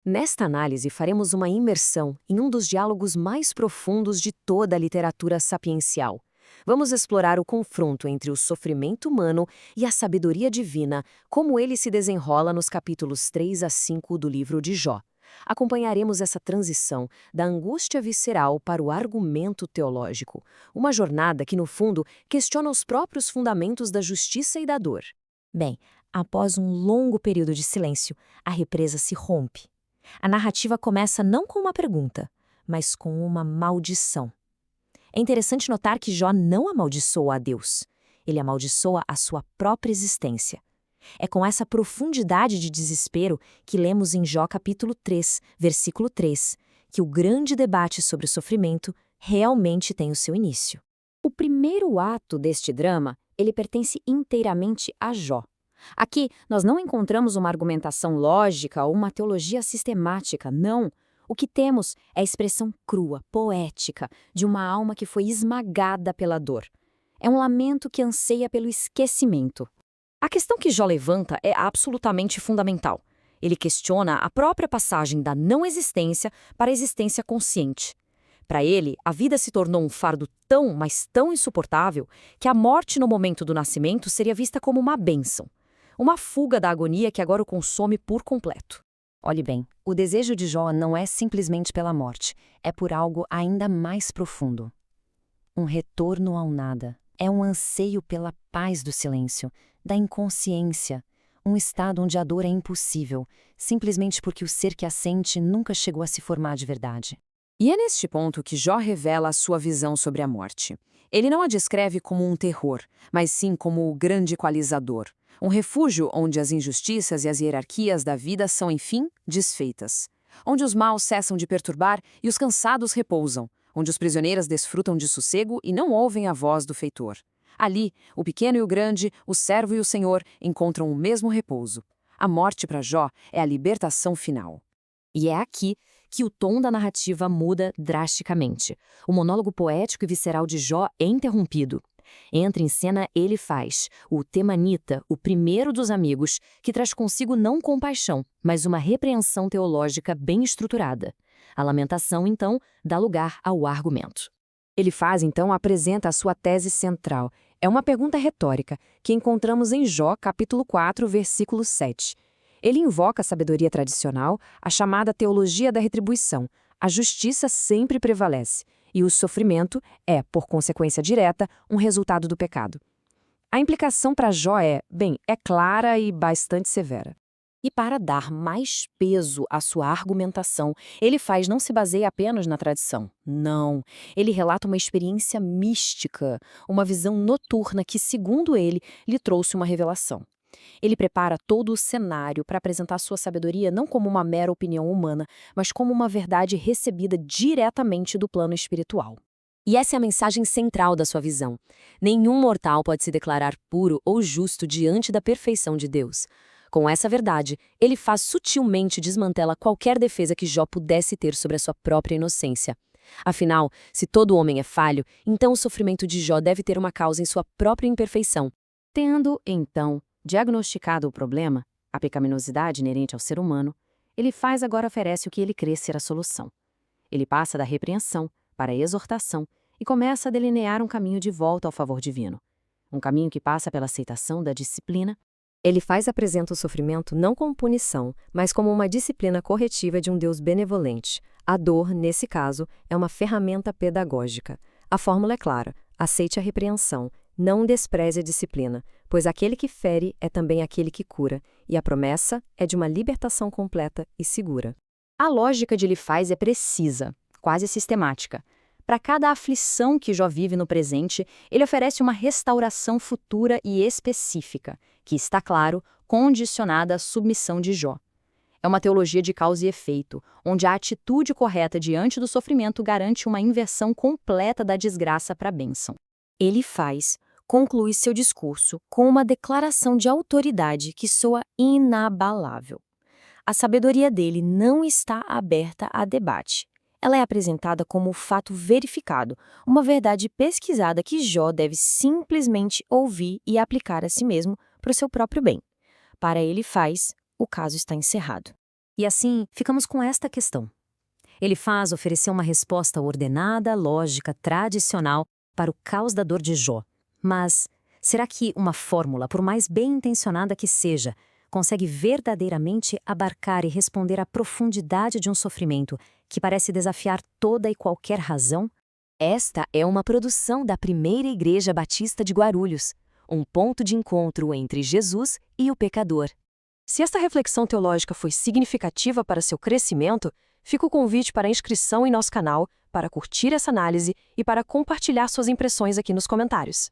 Nesta análise, faremos uma imersão em um dos diálogos mais profundos de toda a literatura sapiencial. Vamos explorar o confronto entre o sofrimento humano e a sabedoria divina, como ele se desenrola nos capítulos 3 a 5 do livro de Jó. Acompanharemos essa transição da angústia visceral para o argumento teológico, uma jornada que, no fundo, questiona os próprios fundamentos da justiça e da dor. Bem, após um longo período de silêncio, a represa se rompe. A narrativa começa não com uma pergunta, mas com uma maldição. É interessante notar que Jó não amaldiçoa a Deus. Ele amaldiçoa a sua própria existência. É com essa profundidade de desespero que lemos em Jó capítulo 3, versículo 3, que o grande debate sobre o sofrimento realmente tem o seu início. O primeiro ato deste drama, ele pertence inteiramente a Jó. Aqui, nós não encontramos uma argumentação lógica ou uma teologia sistemática, não. O que temos é a expressão crua, poética, de uma alma que foi esmagada pela dor. É um lamento que anseia pelo esquecimento. A questão que Jó levanta é absolutamente fundamental. Ele questiona a própria passagem da não existência para a existência consciente. Para ele, a vida se tornou um fardo tão, mas tão insuportável, que a morte no momento do nascimento seria vista como uma bênção. Uma fuga da agonia que agora o consome por completo. Olhe bem, o desejo de Jó não é simplesmente pela morte, é por algo ainda mais profundo. Um retorno ao nada. É um anseio pela paz do silêncio, da inconsciência, um estado onde a dor é impossível, simplesmente porque o ser que a sente nunca chegou a se formar de verdade. E é neste ponto que Jó revela a sua visão sobre a morte. Ele não a descreve como um terror, mas sim como o grande equalizador. Um refúgio onde as injustiças e as hierarquias da vida são, enfim, desfeitas. Onde os maus cessam de perturbar e os cansados repousam. Onde os prisioneiros desfrutam de sossego e não ouvem a voz do feitor. Ali, o pequeno e o grande, o servo e o senhor encontram o mesmo repouso. A morte para Jó é a libertação final. E é aqui que o tom da narrativa muda drasticamente. O monólogo poético e visceral de Jó é interrompido. Entra em cena Elifaz, o temanita, o primeiro dos amigos, que traz consigo não compaixão, mas uma repreensão teológica bem estruturada. A lamentação, então, dá lugar ao argumento. Elifaz, então, apresenta a sua tese central. É uma pergunta retórica, que encontramos em Jó, capítulo 4, versículo 7. Ele invoca a sabedoria tradicional, a chamada teologia da retribuição. A justiça sempre prevalece, e o sofrimento é, por consequência direta, um resultado do pecado. A implicação para Jó é clara e bastante severa. E para dar mais peso à sua argumentação, Elifaz não se baseia apenas na tradição. Não, ele relata uma experiência mística, uma visão noturna que, segundo ele, lhe trouxe uma revelação. Ele prepara todo o cenário para apresentar sua sabedoria não como uma mera opinião humana, mas como uma verdade recebida diretamente do plano espiritual. E essa é a mensagem central da sua visão. Nenhum mortal pode se declarar puro ou justo diante da perfeição de Deus. Com essa verdade, Elifaz sutilmente desmantela qualquer defesa que Jó pudesse ter sobre a sua própria inocência. Afinal, se todo homem é falho, então o sofrimento de Jó deve ter uma causa em sua própria imperfeição. Tendo, então, diagnosticado o problema, a pecaminosidade inerente ao ser humano, Elifaz agora oferece o que ele crê ser a solução. Ele passa da repreensão para a exortação e começa a delinear um caminho de volta ao favor divino. Um caminho que passa pela aceitação da disciplina. Elifaz apresenta o sofrimento não como punição, mas como uma disciplina corretiva de um Deus benevolente. A dor, nesse caso, é uma ferramenta pedagógica. A fórmula é clara: aceite a repreensão, não despreze a disciplina, pois aquele que fere é também aquele que cura, e a promessa é de uma libertação completa e segura. A lógica de Elifaz é precisa, quase sistemática. Para cada aflição que Jó vive no presente, ele oferece uma restauração futura e específica, que está, claro, condicionada à submissão de Jó. É uma teologia de causa e efeito, onde a atitude correta diante do sofrimento garante uma inversão completa da desgraça para a bênção. Elifaz conclui seu discurso com uma declaração de autoridade que soa inabalável. A sabedoria dele não está aberta a debate. Ela é apresentada como um fato verificado, uma verdade pesquisada que Jó deve simplesmente ouvir e aplicar a si mesmo para o seu próprio bem. Para Elifaz, o caso está encerrado. E assim, ficamos com esta questão. Ele faz oferecer uma resposta ordenada, lógica, tradicional para o caos da dor de Jó. Mas será que uma fórmula, por mais bem intencionada que seja, consegue verdadeiramente abarcar e responder à profundidade de um sofrimento que parece desafiar toda e qualquer razão? Esta é uma produção da Primeira Igreja Batista de Guarulhos, um ponto de encontro entre Jesus e o pecador. Se esta reflexão teológica foi significativa para seu crescimento, fica o convite para a inscrição em nosso canal, para curtir essa análise e para compartilhar suas impressões aqui nos comentários.